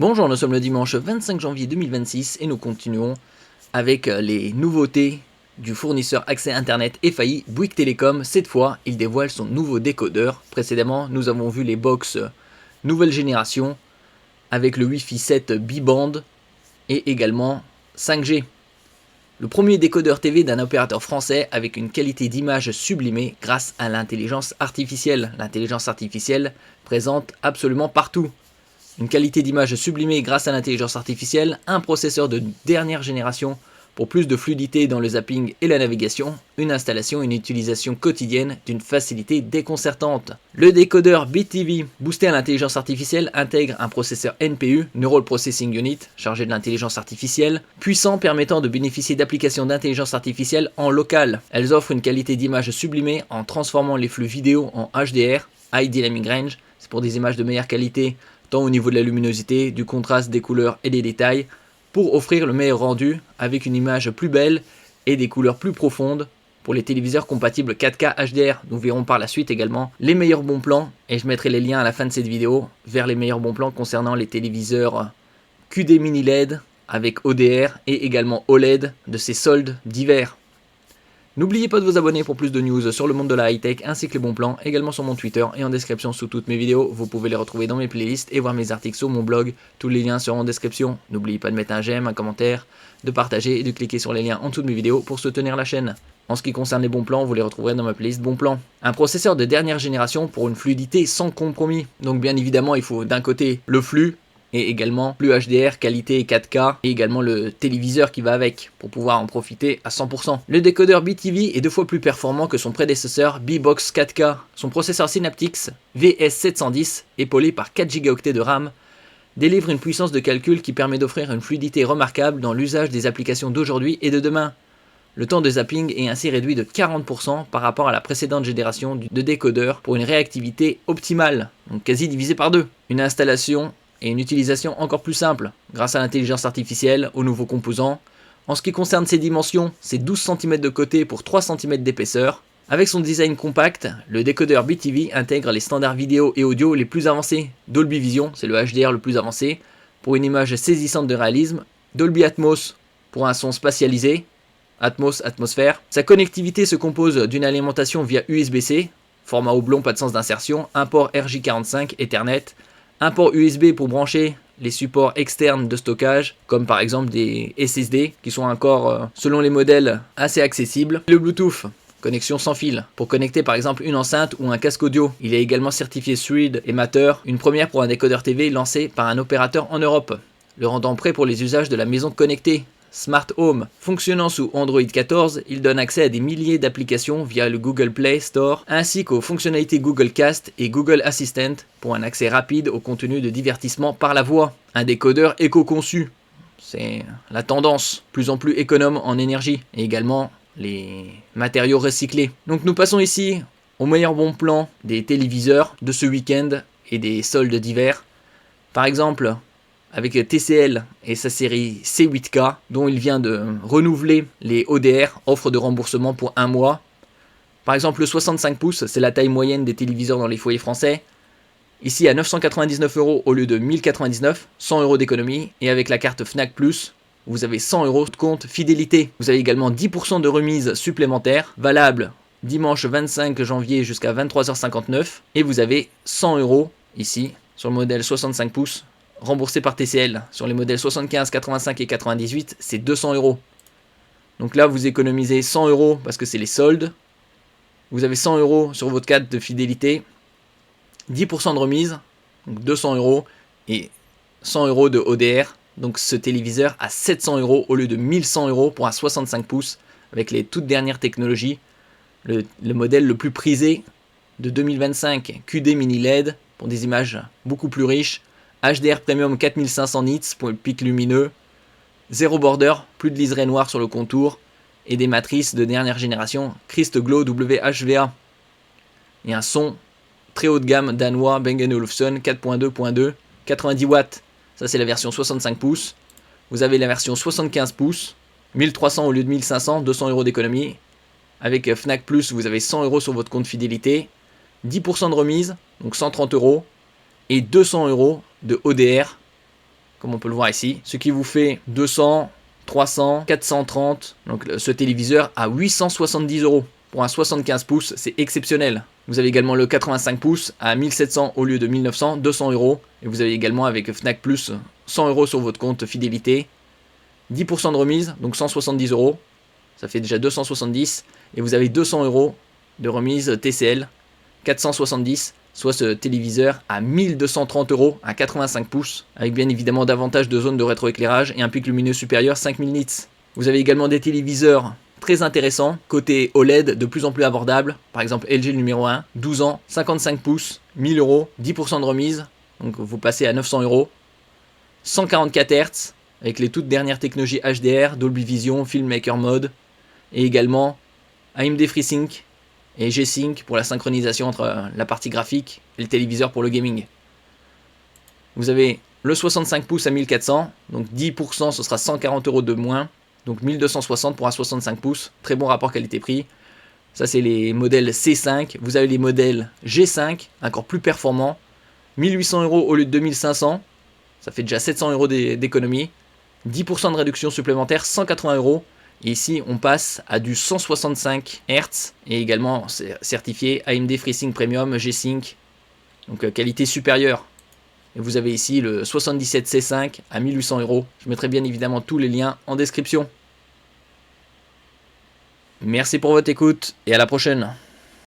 Bonjour, nous sommes le dimanche 25 janvier 2026 et nous continuons avec les nouveautés du fournisseur accès internet et failli Bouygues Telecom. Cette fois, il dévoile son nouveau décodeur. Précédemment, nous avons vu les box nouvelle génération avec le Wi-Fi 7 bi-band et également 5G. Le premier décodeur TV d'un opérateur français avec une qualité d'image sublimée grâce à l'intelligence artificielle. L'intelligence artificielle présente absolument partout. Une qualité d'image sublimée grâce à l'intelligence artificielle, un processeur de dernière génération pour plus de fluidité dans le zapping et la navigation, une installation et une utilisation quotidienne d'une facilité déconcertante. Le décodeur BitTV, boosté à l'intelligence artificielle, intègre un processeur NPU, Neural Processing Unit, chargé de l'intelligence artificielle, puissant permettant de bénéficier d'applications d'intelligence artificielle en local. Elles offrent une qualité d'image sublimée en transformant les flux vidéo en HDR, High Dynamic Range, c'est pour des images de meilleure qualité, tant au niveau de la luminosité, du contraste, des couleurs et des détails, pour offrir le meilleur rendu avec une image plus belle et des couleurs plus profondes pour les téléviseurs compatibles 4K HDR. Nous verrons par la suite également les meilleurs bons plans et je mettrai les liens à la fin de cette vidéo vers les meilleurs bons plans concernant les téléviseurs QD Mini LED avec ODR et également OLED de ces soldes d'hiver. N'oubliez pas de vous abonner pour plus de news sur le monde de la high-tech ainsi que les bons plans, également sur mon Twitter et en description sous toutes mes vidéos. Vous pouvez les retrouver dans mes playlists et voir mes articles sur mon blog. Tous les liens seront en description. N'oubliez pas de mettre un j'aime, un commentaire, de partager et de cliquer sur les liens en dessous de mes vidéos pour soutenir la chaîne. En ce qui concerne les bons plans, vous les retrouverez dans ma playlist bons plans. Un processeur de dernière génération pour une fluidité sans compromis. Donc bien évidemment, il faut d'un côté le flux, et également plus HDR, qualité 4K, et également le téléviseur qui va avec, pour pouvoir en profiter à 100%. Le décodeur BTV est 2 fois plus performant que son prédécesseur B-Box 4K. Son processeur Synaptics VS710, épaulé par 4 Go de RAM, délivre une puissance de calcul qui permet d'offrir une fluidité remarquable dans l'usage des applications d'aujourd'hui et de demain. Le temps de zapping est ainsi réduit de 40% par rapport à la précédente génération de décodeur pour une réactivité optimale, donc quasi divisée par 2. Une installation et une utilisation encore plus simple, grâce à l'intelligence artificielle, aux nouveaux composants. En ce qui concerne ses dimensions, c'est 12 cm de côté pour 3 cm d'épaisseur. Avec son design compact, le décodeur BTV intègre les standards vidéo et audio les plus avancés. Dolby Vision, c'est le HDR le plus avancé, pour une image saisissante de réalisme. Dolby Atmos, pour un son spatialisé. Atmos, atmosphère. Sa connectivité se compose d'une alimentation via USB-C, format oblong, pas de sens d'insertion, un port RJ45 Ethernet, un port USB pour brancher les supports externes de stockage, comme par exemple des SSD, qui sont encore, selon les modèles, assez accessibles. Le Bluetooth, connexion sans fil, pour connecter par exemple une enceinte ou un casque audio. Il est également certifié Thread et Matter, une première pour un décodeur TV lancé par un opérateur en Europe, le rendant prêt pour les usages de la maison connectée. Smart Home. Fonctionnant sous Android 14, il donne accès à des milliers d'applications via le Google Play Store, ainsi qu'aux fonctionnalités Google Cast et Google Assistant pour un accès rapide au contenu de divertissement par la voix. Un décodeur éco-conçu. C'est la tendance, plus en plus économe en énergie, et également les matériaux recyclés. Donc nous passons ici au meilleur bon plan des téléviseurs de ce week-end et des soldes d'hiver. Par exemple, avec TCL et sa série C8K, dont il vient de renouveler les ODR, offre de remboursement pour 1 mois. Par exemple, le 65 pouces, c'est la taille moyenne des téléviseurs dans les foyers français. Ici à 999 € au lieu de 1099, 100 € d'économie. Et avec la carte Fnac Plus, vous avez 100 € de compte fidélité. Vous avez également 10% de remise supplémentaire, valable dimanche 25 janvier jusqu'à 23h59. Et vous avez 100 € ici, sur le modèle 65 pouces, remboursé par TCL. Sur les modèles 75, 85 et 98, c'est 200 €. Donc là, vous économisez 100 € parce que c'est les soldes. Vous avez 100 € sur votre carte de fidélité, 10% de remise, donc 200 € et 100 € de ODR. Donc ce téléviseur à 700 € au lieu de 1100 € pour un 65 pouces avec les toutes dernières technologies. Le modèle le plus prisé de 2025, QD Mini LED pour des images beaucoup plus riches. HDR Premium 4500 nits pour le pic lumineux, 0 border, plus de liseré noir sur le contour, et des matrices de dernière génération Crest Glow WHVA. Et un son très haut de gamme danois Bang & Olufsen 4.2.2, 90 watts, ça c'est la version 65 pouces. Vous avez la version 75 pouces, 1300 au lieu de 1500, 200 € d'économie. Avec Fnac Plus, vous avez 100 € sur votre compte fidélité, 10% de remise, donc 130 €, et 200 € de ODR comme on peut le voir ici, ce qui vous fait 200, 300, 430. Donc ce téléviseur à 870 euros. Pour un 75 pouces, c'est exceptionnel. Vous avez également le 85 pouces à 1700 au lieu de 1900, 200 euros. Et vous avez également avec Fnac Plus 100 euros sur votre compte fidélité. 10% de remise, donc 170 euros. Ça fait déjà 270. Et vous avez 200 euros de remise TCL, 470, soit ce téléviseur à 1230 euros à 85 pouces, avec bien évidemment davantage de zones de rétroéclairage et un pic lumineux supérieur 5000 nits. Vous avez également des téléviseurs très intéressants, côté OLED de plus en plus abordable, par exemple LG le numéro 1, 12 ans, 55 pouces, 1000 euros, 10% de remise, donc vous passez à 900 euros, 144 Hz, avec les toutes dernières technologies HDR, Dolby Vision, Filmmaker Mode, et également AMD FreeSync et G-Sync pour la synchronisation entre la partie graphique et le téléviseur pour le gaming. Vous avez le 65 pouces à 1400, donc 10%, ce sera 140 euros de moins, donc 1260 pour un 65 pouces, très bon rapport qualité-prix. Ça c'est les modèles C5, vous avez les modèles G5, encore plus performants, 1800 euros au lieu de 2500, ça fait déjà 700 euros d'économie, 10% de réduction supplémentaire, 180 euros. Et ici, on passe à du 165 Hz et également certifié AMD FreeSync Premium, G-Sync, donc qualité supérieure. Et vous avez ici le 77C5 à 1800 euros. Je mettrai bien évidemment tous les liens en description. Merci pour votre écoute et à la prochaine.